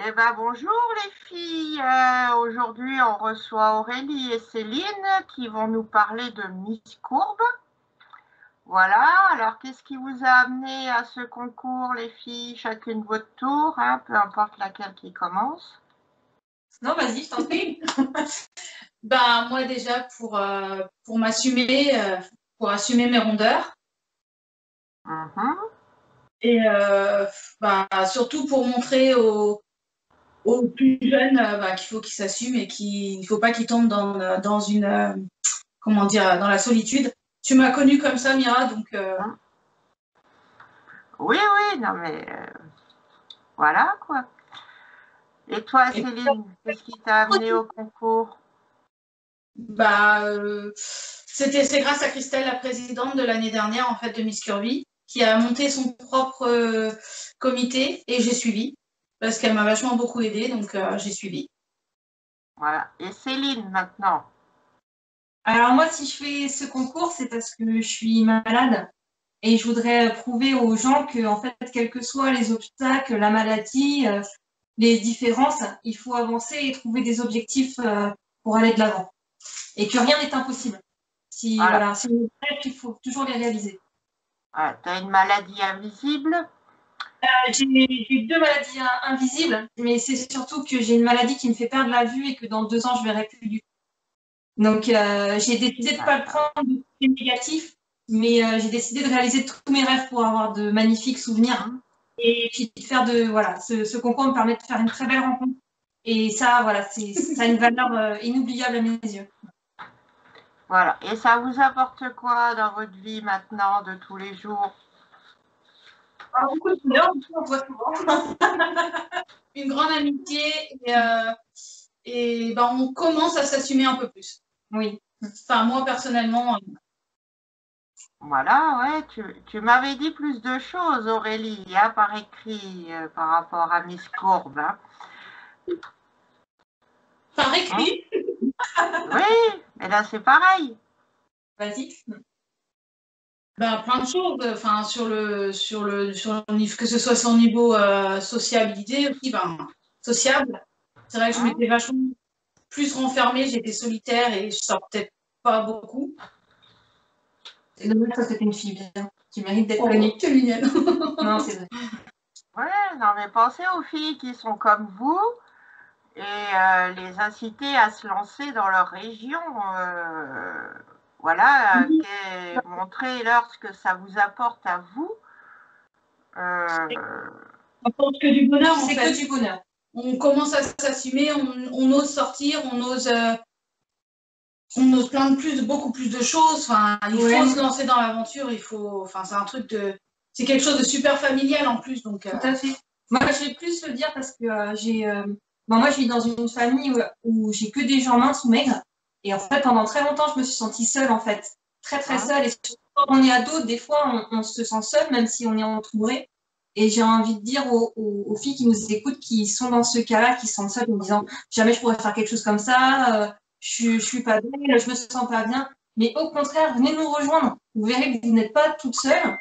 Eh ben, bonjour les filles. Aujourd'hui, on reçoit Aurélie et Céline qui vont nous parler de Miss Courbe. Voilà. Alors, qu'est-ce qui vous a amené à ce concours, les filles? Chacune votre tour, hein, peu importe laquelle qui commence. Non, vas-y, je t'en prie. Ben, moi, déjà, pour m'assumer, pour assumer mes rondeurs. Et ben, surtout pour montrer aux plus jeunes ben, qu'il faut qu'ils s'assument et qu'il ne faut pas qu'ils tombent dans une, comment dire, dans la solitude. Tu m'as connue comme ça, Mira, donc... Oui, oui, non mais voilà quoi. Et toi, Céline, qu'est-ce qui t'a amené au concours? Bah, c'est grâce à Christelle, la présidente de l'année dernière, en fait, de Miss Curvy, qui a monté son propre comité et j'ai suivi parce qu'elle m'a vachement beaucoup aidée, donc j'ai suivi. Voilà. Et Céline, maintenant? Alors moi, si je fais ce concours, c'est parce que je suis malade et je voudrais prouver aux gens que, en fait, quels que soient les obstacles, la maladie, les différences, il faut avancer et trouver des objectifs pour aller de l'avant. Et que rien n'est impossible. Si on est prêt, il faut toujours les réaliser. Voilà. Tu as une maladie invisible? J'ai 2 maladies invisibles, mais c'est surtout que j'ai une maladie qui me fait perdre la vue et que dans 2 ans, je verrai plus du tout. Donc, j'ai décidé de ne pas le prendre de négatif, mais j'ai décidé de réaliser tous mes rêves pour avoir de magnifiques souvenirs. Et puis de faire ce concours me permet de faire une très belle rencontre. Et ça, voilà, ça a une valeur inoubliable à mes yeux. Voilà. Et ça vous apporte quoi dans votre vie maintenant, de tous les jours? Beaucoup de bonheur, on voit souvent. Une grande amitié et ben, on commence à s'assumer un peu plus. Oui. Enfin, moi, personnellement... Voilà, ouais, tu m'avais dit plus de choses, Aurélie, hein, par écrit, par rapport à Miss Courbe. Hein. Par écrit? Oui, mais là c'est pareil. Vas-y. Ben, plein de choses, enfin, sur le niveau, que ce soit son niveau sociabilité aussi, ben, sociable. C'est vrai que je m'étais vachement plus renfermée, j'étais solitaire et je sortais pas beaucoup. C'est dommage parce que t'es une fille bien. Tu mérites d'être Oh, connue. t'es mignonne. Non, c'est vrai. Ouais, non mais pensez aux filles qui sont comme vous et les inciter à se lancer dans leur région. Voilà, montrez-leur ce que ça vous apporte à vous. On pense que du bonheur, en fait. C'est que du bonheur. On commence à s'assumer, on ose sortir, on ose beaucoup plus de choses. Enfin, il faut se lancer dans l'aventure. Enfin, c'est un truc c'est quelque chose de super familial en plus. Donc, tout à fait. Moi, je vais plus le dire parce que moi, je vis dans une famille où j'ai que des gens minces ou maigres. Et en fait, pendant très longtemps, je me suis sentie seule, en fait. Très, très seule. Et surtout, quand on est ado, des fois, on se sent seul, même si on est entouré. Et j'ai envie de dire aux filles qui nous écoutent, qui sont dans ce cas-là, qui sont seules, en disant jamais je pourrais faire quelque chose comme ça, je suis pas belle, je me sens pas bien. Mais au contraire, venez nous rejoindre. Vous verrez que vous n'êtes pas toute seule.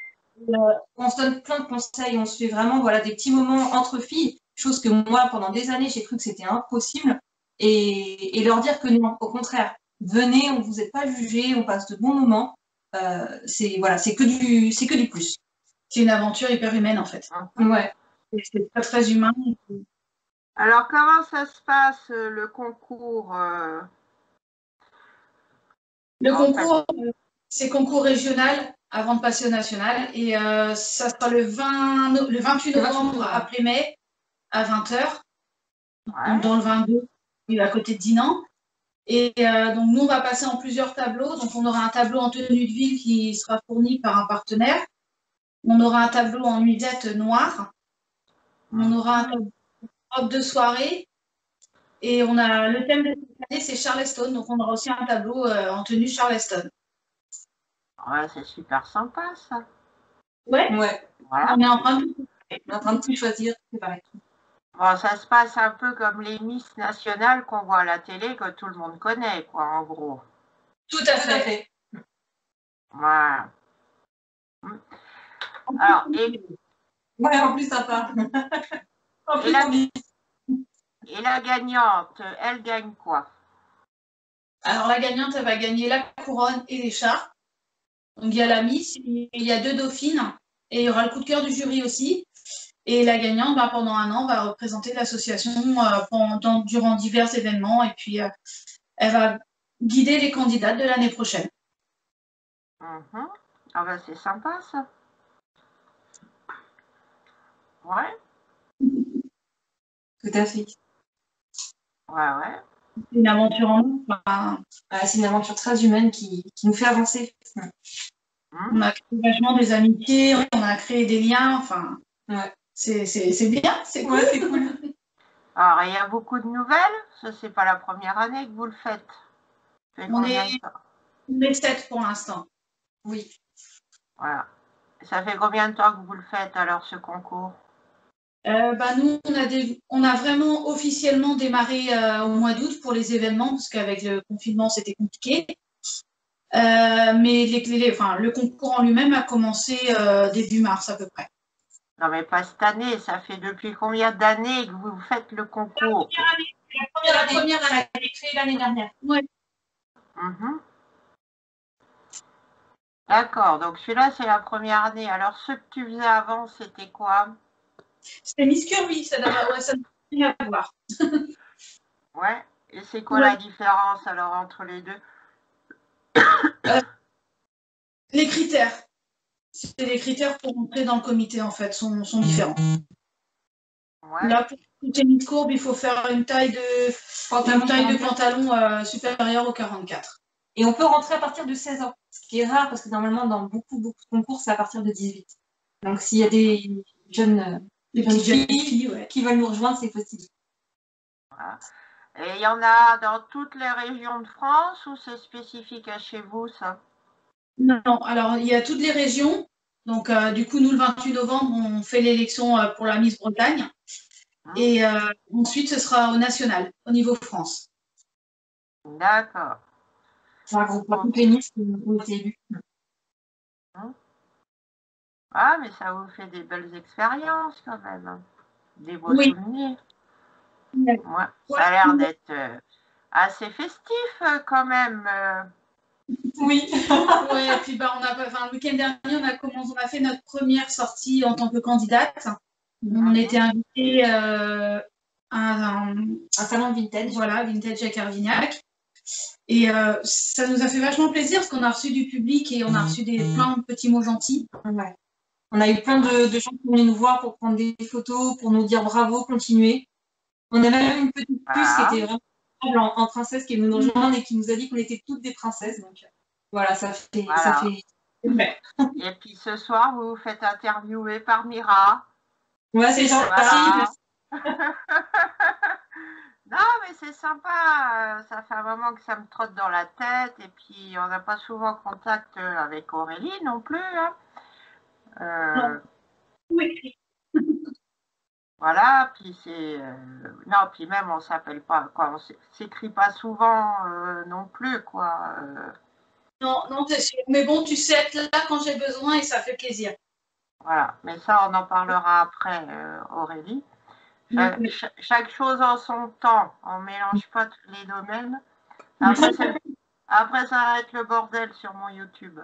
On se donne plein de conseils, on se fait vraiment des petits moments entre filles, chose que moi, pendant des années, j'ai cru que c'était impossible. Et leur dire que non, au contraire, venez, on ne vous est pas jugé, on passe de bons moments. C'est que du plus. C'est une aventure hyper humaine, en fait. Ouais. C'est très, très humain. Alors, comment ça se passe, le concours Le concours, c'est concours régional avant de passer au national. Et ça sera le 28 novembre à Plémé, à 20h. Ouais. Dans le 22, à côté de Dinan. Et donc, nous, on va passer en plusieurs tableaux. Donc, on aura un tableau en tenue de ville qui sera fourni par un partenaire. On aura un tableau en nuisette noire. On aura un tableau en robe de soirée. Et on a le thème de cette année, c'est Charleston. Donc, on aura aussi un tableau en tenue Charleston. Ouais, c'est super sympa, ça. Ouais. Voilà. On est en train de tout choisir, c'est pareil. Bon, ça se passe un peu comme les Miss nationales qu'on voit à la télé, que tout le monde connaît, quoi, en gros. Tout à fait. Voilà. Alors, ouais, en plus sympa. et la Et la gagnante, elle gagne quoi? Alors, la gagnante, elle va gagner la couronne et l'écharpe. Donc, il y a la Miss, il y a 2 dauphines et il y aura le coup de cœur du jury aussi. Et la gagnante, pendant 1 an, va représenter l'association durant divers événements et puis elle va guider les candidates de l'année prochaine. Mhm. Ah ben c'est sympa ça. Ouais, Tout à fait. ouais. C'est une aventure en nous. C'est une aventure très humaine qui nous fait avancer. On a créé vachement des amitiés, on a créé des liens, enfin, ouais. C'est bien, c'est cool. Ouais, c'est cool. Alors, il y a beaucoup de nouvelles. Ça, c'est pas la première année que vous le faites. On est 7 pour l'instant. Oui. Voilà. Ça fait combien de temps que vous le faites alors ce concours? Nous, on a vraiment officiellement démarré au mois d'août pour les événements, parce qu'avec le confinement, c'était compliqué. Mais le concours en lui-même a commencé début mars à peu près. Non, mais pas cette année. Ça fait depuis combien d'années que vous faites le concours? La première elle a été créée l'année dernière. Ouais. D'accord. Donc, celui-là, c'est la première année. Alors, ce que tu faisais avant, c'était quoi? C'était Miss Kirby, ça n'a rien à voir. Ouais. Et c'est quoi la différence alors entre les deux? Les critères. Les critères pour entrer dans le comité, en fait, sont différents. Ouais. Là, pour une Miss Courbe, il faut faire une taille de pantalon supérieure au 44. Et on peut rentrer à partir de 16 ans, ce qui est rare parce que normalement, dans beaucoup de concours, c'est à partir de 18. Donc, s'il y a des jeunes filles qui veulent nous rejoindre, c'est possible. Voilà. Et il y en a dans toutes les régions de France ou c'est spécifique à chez vous, ça? Non, alors il y a toutes les régions. Donc, du coup, nous, le 28 novembre, on fait l'élection pour la Miss Bretagne. Et ensuite, ce sera au national, au niveau France. D'accord. Ça regroupe toutes les Miss qui ont été élues. Ah, mais ça vous fait des belles expériences quand même. Des beaux souvenirs. Ouais. Ça a l'air d'être assez festif quand même. Oui. Et puis le week-end dernier, on a fait notre première sortie en tant que candidate. On était invités à un salon de vintage. Voilà, Vintage à Carvignac. Et ça nous a fait vachement plaisir parce qu'on a reçu du public et on a reçu plein de petits mots gentils. Ouais. On a eu plein de gens qui venaient nous voir pour prendre des photos, pour nous dire bravo, continuez. On a même une petite puce qui était vraiment en princesse qui est venue nous rejoindre et qui nous a dit qu'on était toutes des princesses. Donc voilà, ça fait. Et puis ce soir, vous vous faites interviewer par Mira. Ouais, c'est gentil. Voilà. Non, mais c'est sympa. Ça fait un moment que ça me trotte dans la tête. Et puis, on n'a pas souvent contact avec Aurélie non plus. Hein. Oui. Voilà, puis c'est. Non, puis même, on s'appelle pas. Quoi, on s'écrit pas souvent non plus, quoi. Non, c'est sûr. Mais bon, tu sais être là quand j'ai besoin et ça fait plaisir. Voilà, mais ça, on en parlera après, Aurélie. Chaque chose en son temps. On ne mélange pas tous les domaines. Après, ça va être le bordel sur mon YouTube.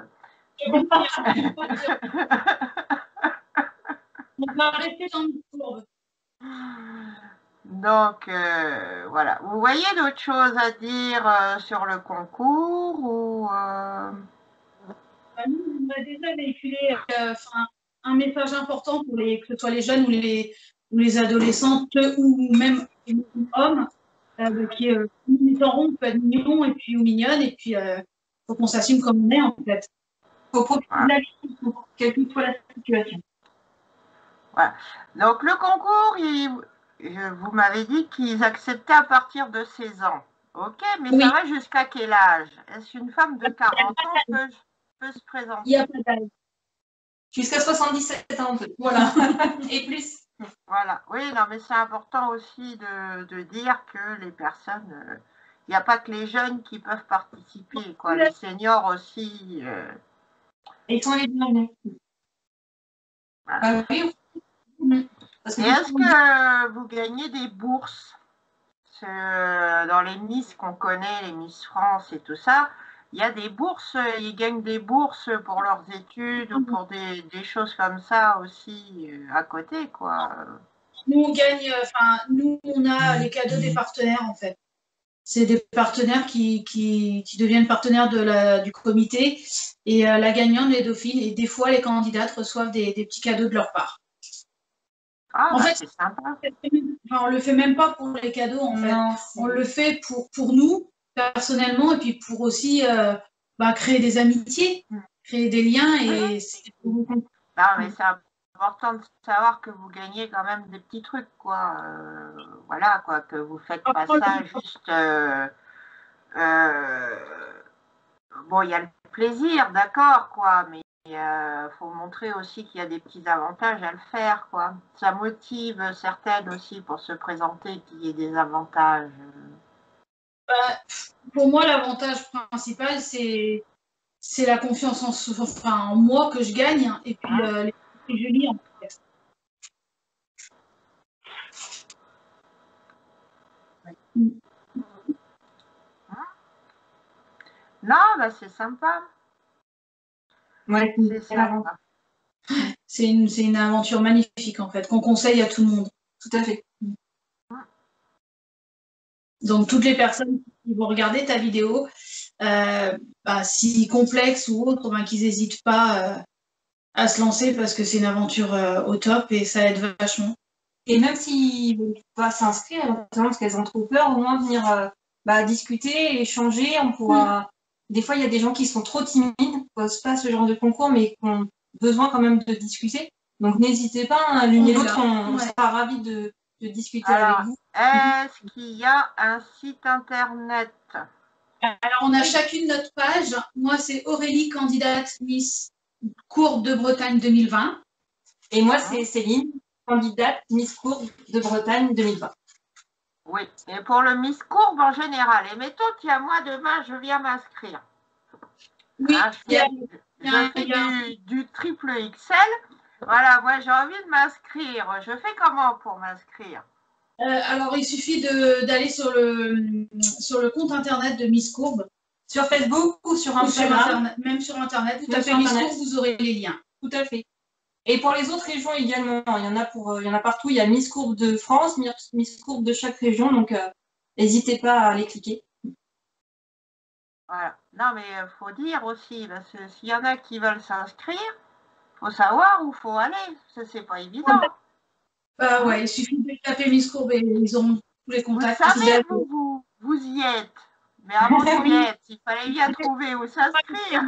On va rester dans une courbe. Donc, voilà. Vous voyez d'autres choses à dire sur le concours ou Nous, on a déjà véhiculé un message important pour que ce soit les jeunes ou les adolescentes ou même les hommes, qui est en rond, peut être mignon et puis ou mignonne, et puis faut qu'on s'assume comme on est en fait. Faut profiter de la vie, quelle que soit la situation. Voilà. Donc le concours, vous m'avez dit qu'ils acceptaient à partir de 16 ans. Ok, mais ça va jusqu'à quel âge? Est-ce qu'une femme de 40 ans peut se présenter? Il n'y a pas d'âge. Jusqu'à 77 ans, voilà. Et plus. Voilà, oui, non, mais c'est important aussi de dire que les personnes, il n'y a pas que les jeunes qui peuvent participer, quoi. Les seniors aussi. Ils sont les bienvenus. Voilà. Oui. Et est-ce que vous gagnez des bourses? dans les Miss qu'on connaît, les Miss France et tout ça, il y a des bourses, ils gagnent des bourses pour leurs études ou pour des choses comme ça aussi à côté, quoi. Nous, on gagne, nous, on a les cadeaux des partenaires, en fait. C'est des partenaires qui deviennent partenaires du comité. Et la gagnante est dauphine. Et des fois, les candidates reçoivent des petits cadeaux de leur part. Ah, en fait, c'est sympa. On le fait même pas pour les cadeaux, en fait. On le fait pour nous, personnellement, et puis pour aussi créer des amitiés, créer des liens. Et non, mais c'est important de savoir que vous gagnez quand même des petits trucs, quoi. Voilà, quoi, que vous faites pas ça juste... bon, il y a le plaisir, d'accord, quoi, mais faut montrer aussi qu'il y a des petits avantages à le faire, quoi. Ça motive certaines aussi pour se présenter qu'il y ait des avantages. Pour moi, l'avantage principal, c'est la confiance en moi que je gagne et puis les que je lis en fait. Non, bah c'est sympa. Ouais, c'est sympa. C'est une aventure magnifique en fait, qu'on conseille à tout le monde. Tout à fait. Donc toutes les personnes qui vont regarder ta vidéo, si complexe ou autre, qu'ils n'hésitent pas à se lancer parce que c'est une aventure au top et ça aide vachement. Et même s'ils ne veulent pas s'inscrire, parce qu'elles ont trop peur, au moins venir discuter, échanger, on pourra... Des fois, il y a des gens qui sont trop timides, qui ne posent pas ce genre de concours, mais qui ont besoin quand même de discuter. Donc n'hésitez pas, l'une et l'autre, on sera ravis de discuter avec vous. Est-ce qu'il y a un site internet? Alors, on a chacune notre page. Moi, c'est Aurélie, candidate Miss Courbe de Bretagne 2020. Et moi, c'est Céline, candidate Miss Courbe de Bretagne 2020. Oui, et pour le Miss Courbe en général. Et mettons, tiens, moi, demain, je viens m'inscrire. Oui, je fais du triple XL. Voilà, moi, j'ai envie de m'inscrire. Je fais comment pour m'inscrire? Alors, il suffit d'aller sur le compte internet de Miss Courbe. Sur Facebook ou sur Instagram. Même sur Internet. Vous tapez Miss Courbe, vous aurez les liens. Tout à fait. Et pour les autres régions également, il y en a partout. Il y a Miss Courbe de France, Miss Courbe de chaque région. Donc, n'hésitez pas à les cliquer. Voilà. Non, mais il faut dire aussi, parce que s'il y en a qui veulent s'inscrire, il faut savoir où il faut aller. C'est pas évident. Ouais, il suffit de taper Miss Courbe et ils auront tous les contacts. Vous savez, vous y êtes. Mais avant d'y être, il fallait bien trouver où s'inscrire.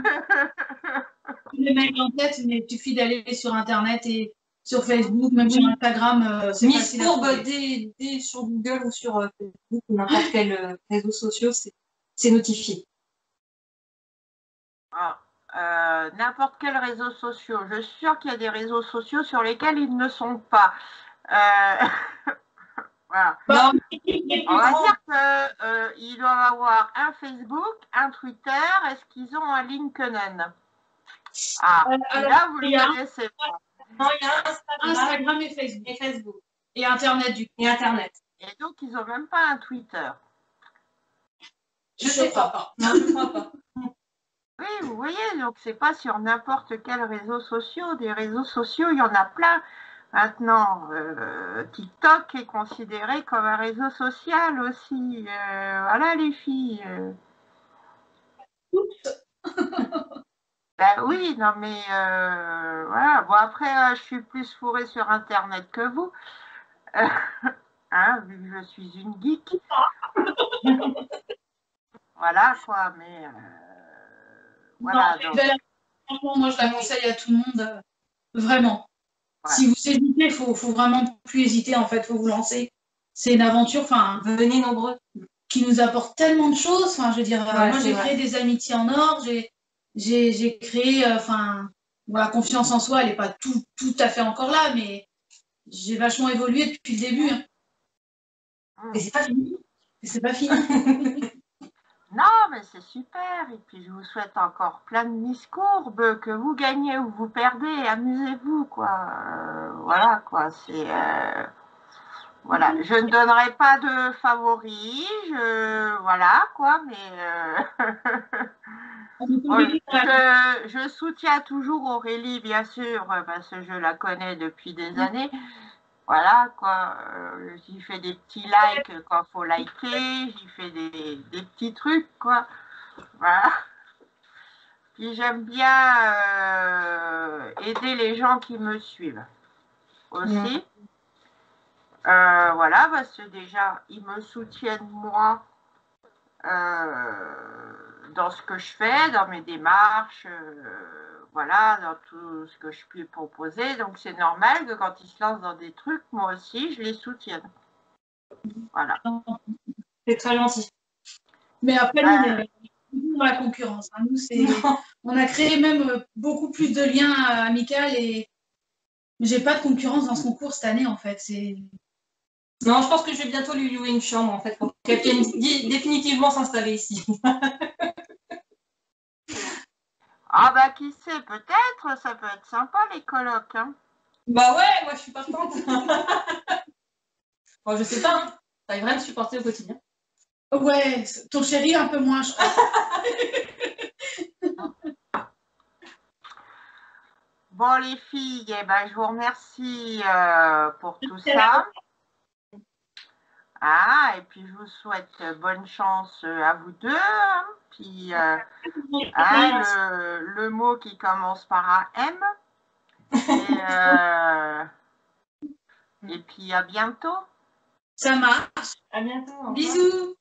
Les mails en tête, mais il suffit d'aller sur Internet et sur Facebook, même sur Instagram. Miss Courbe, dès sur Google ou sur Facebook ou n'importe quel réseau social, c'est notifié. N'importe quel réseau social. Je suis sûre qu'il y a des réseaux sociaux sur lesquels ils ne sont pas. Voilà. On va dire qu'ils doivent avoir un Facebook, un Twitter. Est-ce qu'ils ont un LinkedIn? Et là, vous le connaissez pas. Non, il y a Instagram et Facebook. Et Internet, du coup. Et Internet. Et donc, ils n'ont même pas un Twitter. Je ne sais pas. Non, je ne crois pas. Oui, vous voyez, donc c'est pas sur n'importe quel réseau social. Des réseaux sociaux, il y en a plein. Maintenant, TikTok est considéré comme un réseau social aussi. Voilà, les filles. Ben oui, non mais voilà. Bon, après, je suis plus fourrée sur Internet que vous. Vu que je suis une geek. Voilà, quoi, mais... voilà. Non, donc... Franchement, moi, je la conseille à tout le monde. Vraiment. Ouais. Si vous hésitez, il faut vraiment plus hésiter, en fait. Il faut vous lancer. C'est une aventure, venez nombreux, qui nous apporte tellement de choses. Je veux dire, moi, j'ai créé des amitiés en or. J'ai créé, la confiance en soi, elle n'est pas tout à fait encore là, mais j'ai vachement évolué depuis le début. Et c'est pas fini. C'est pas fini. Non, mais c'est super. Et puis, je vous souhaite encore plein de Miss Courbe, que vous gagnez ou vous perdez. Amusez-vous, quoi. Voilà, quoi. C'est... Voilà, je ne donnerai pas de favoris, voilà quoi, mais bon, je soutiens toujours Aurélie, bien sûr, parce que je la connais depuis des années. Voilà quoi, j'y fais des petits likes quand il faut liker, j'y fais des petits trucs quoi. Voilà. Puis j'aime bien aider les gens qui me suivent aussi. Voilà, parce que déjà, ils me soutiennent moi dans ce que je fais, dans mes démarches, voilà, dans tout ce que je puis proposer. Donc c'est normal que quand ils se lancent dans des trucs, moi aussi, je les soutienne. Voilà. C'est très gentil. Mais après, nous, on est dans la concurrence. Hein. Nous, on a créé même beaucoup plus de liens amicaux et j'ai pas de concurrence dans ce concours cette année, en fait. Non, je pense que je vais bientôt lui louer une chambre, en fait, pour qu'elle vienne définitivement s'installer ici. Ah bah qui sait, peut-être, ça peut être sympa les colocs. Hein. Bah ouais, moi je suis partante. Bon, je sais pas, hein. T'arriverais à me supporter au quotidien. Ouais, ton chéri un peu moins, je crois. Bon les filles, eh ben, je vous remercie pour tout ça. Ah, et puis je vous souhaite bonne chance à vous deux. Hein. Puis le mot qui commence par un M. Et puis à bientôt. Ça marche. À bientôt. Bisous.